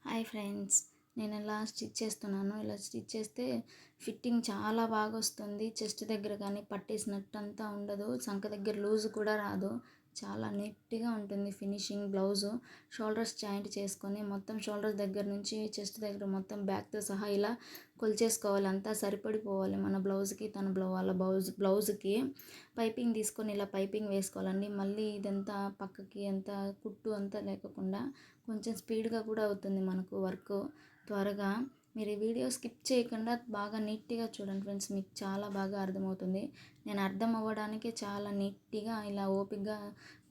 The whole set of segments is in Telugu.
హాయ్ ఫ్రెండ్స్, నేను ఇలా స్టిచ్ చేస్తున్నాను. ఇలా స్టిచ్ చేస్తే ఫిట్టింగ్ చాలా బాగా వస్తుంది. చెస్ట్ దగ్గర కానీ పట్టేసినట్టు అంతా ఉండదు. సంక దగ్గర లూజ్ కూడా రాదు. చాలా నీట్గా ఉంటుంది ఫినిషింగ్. బ్లౌజు షోల్డర్స్ జాయింట్ చేసుకొని మొత్తం షోల్డర్స్ దగ్గర నుంచి చెస్ట్ దగ్గర మొత్తం బ్యాక్తో సహా ఇలా కొలిచేసుకోవాలి. అంతా సరిపడిపోవాలి మన బ్లౌజ్కి, తన వాళ్ళ బ్లౌజ్కి. పైపింగ్ తీసుకొని ఇలా పైపింగ్ వేసుకోవాలండి. మళ్ళీ ఇదంతా పక్కకి అంతా కుట్టు అంతా లేకుండా కొంచెం స్పీడ్గా కూడా అవుతుంది మనకు వర్క్ త్వరగా. మీరు ఈ వీడియో స్కిప్ చేయకుండా బాగా నీట్గా చూడండి ఫ్రెండ్స్, మీకు చాలా బాగా అర్థమవుతుంది. నేను అర్థం అవ్వడానికి చాలా నీట్గా ఇలా ఓపికగా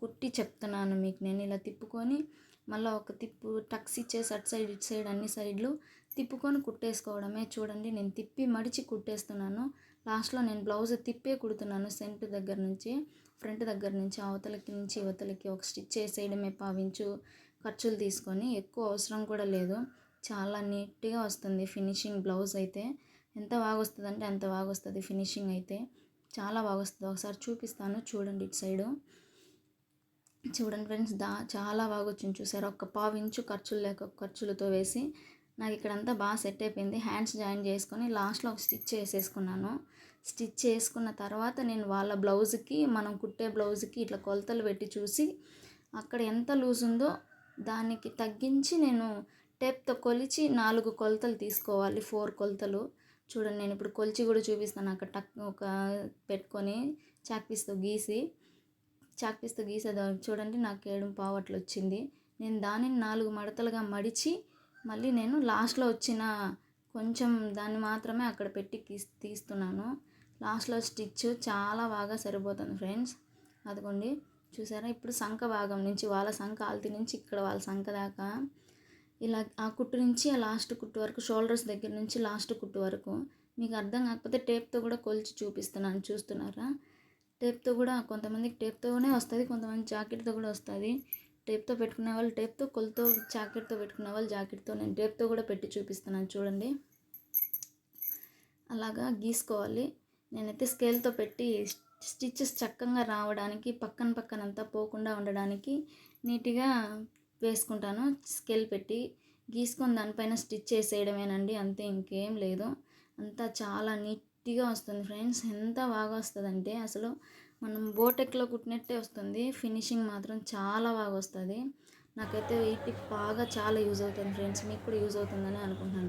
కుట్టి చెప్తున్నాను మీకు. నేను ఇలా తిప్పుకొని మళ్ళీ ఒక తిప్పు టక్స్ ఇచ్చేసి అటు సైడ్ ఇటు సైడ్ అన్ని సైడ్లు తిప్పుకొని కుట్టేసుకోవడమే. చూడండి, నేను తిప్పి మడిచి కుట్టేస్తున్నాను. లాస్ట్లో నేను బ్లౌజ్ తిప్పే కుడుతున్నాను. ఫ్రంట్ దగ్గర నుంచి అవతలకి నుంచి యువతలకి ఒక స్టిచ్ వేసేయడమే. పావించు ఖర్చులు తీసుకొని, ఎక్కువ అవసరం కూడా లేదు. చాలా నీట్గా వస్తుంది ఫినిషింగ్. బ్లౌజ్ అయితే ఎంత బాగా వస్తుంది అంటే అంత బాగా వస్తుంది ఫినిషింగ్ అయితే. చాలా బాగా వస్తుంది. ఒకసారి చూపిస్తాను చూడండి. ఇటు సైడు చూడండి ఫ్రెండ్స్, చాలా బాగా వచ్చింది చూసారు. ఒక పావించు ఖర్చులతో వేసి నాకు ఇక్కడంతా బాగా సెట్ అయిపోయింది. హ్యాండ్స్ జాయిన్ చేసుకొని లాస్ట్లో ఒక స్టిచ్ వేసేసుకున్నాను. స్టిచ్ చేసుకున్న తర్వాత నేను వాళ్ళ బ్లౌజ్కి, మనం కుట్టే బ్లౌజ్కి ఇట్లా కొలతలు పెట్టి చూసి అక్కడ ఎంత లూజ్ ఉందో దానికి తగ్గించి నేను టేప్తో కొలిచి 4 కొలతలు తీసుకోవాలి. 4 కొలతలు. చూడండి, నేను ఇప్పుడు కొలిచి కూడా చూపిస్తాను. అక్కడ ఒక పెట్టుకొని చాక్పీస్తో గీసి అది చూడండి, నాకు 7.25 అట్లా వచ్చింది. నేను దానిని 4 మడతలుగా మడిచి మళ్ళీ నేను లాస్ట్లో వచ్చిన కొంచెం దాన్ని మాత్రమే అక్కడ పెట్టి తీస్తున్నాను. లాస్ట్లో స్టిచ్ చాలా బాగా సరిపోతుంది ఫ్రెండ్స్. అదిగోండి చూసారా. ఇప్పుడు సంక భాగం నుంచి, వాళ్ళ సంక ఆల్తి నుంచి ఇక్కడ వాళ్ళ సంక దాకా ఇలా ఆ కుట్టు నుంచి ఆ లాస్ట్ కుట్టు వరకు, షోల్డర్స్ దగ్గర నుంచి లాస్ట్ కుట్టు వరకు. మీకు అర్థం కాకపోతే టేప్తో కూడా కొలిచి చూపిస్తున్నాను, చూస్తున్నారా. టేప్తో కూడా కొంతమందికి టేప్తోనే వస్తుంది, కొంతమంది జాకెట్తో కూడా వస్తుంది. టేప్తో పెట్టుకునే వాళ్ళు టేప్తో, కొలతో జాకెట్తో పెట్టుకునే వాళ్ళు జాకెట్తో. నేను టేప్తో కూడా పెట్టి చూపిస్తున్నాను చూడండి. అలాగా గీసుకోవాలి. నేనైతే స్కేల్తో పెట్టి స్టిచ్చెస్ చక్కగా రావడానికి, పక్కనంతా పోకుండా ఉండడానికి నీట్గా వేసుకుంటాను. స్కేల్ పెట్టి గీసుకొని దానిపైన స్టిచ్ చేసేయడమేనండి, అంతే, ఇంకేం లేదు. అంతా చాలా నీట్గా వస్తుంది ఫ్రెండ్స్. ఎంత బాగా వస్తుందంటే అసలు మనం బోటెక్లో కుట్టినట్టే వస్తుంది. ఫినిషింగ్ మాత్రం చాలా బాగా వస్తుంది. నాకైతే ఈ టిప్ బాగా చాలా యూజ్ అవుతుంది ఫ్రెండ్స్. మీకు కూడా యూజ్ అవుతుందని అనుకుంటున్నాను.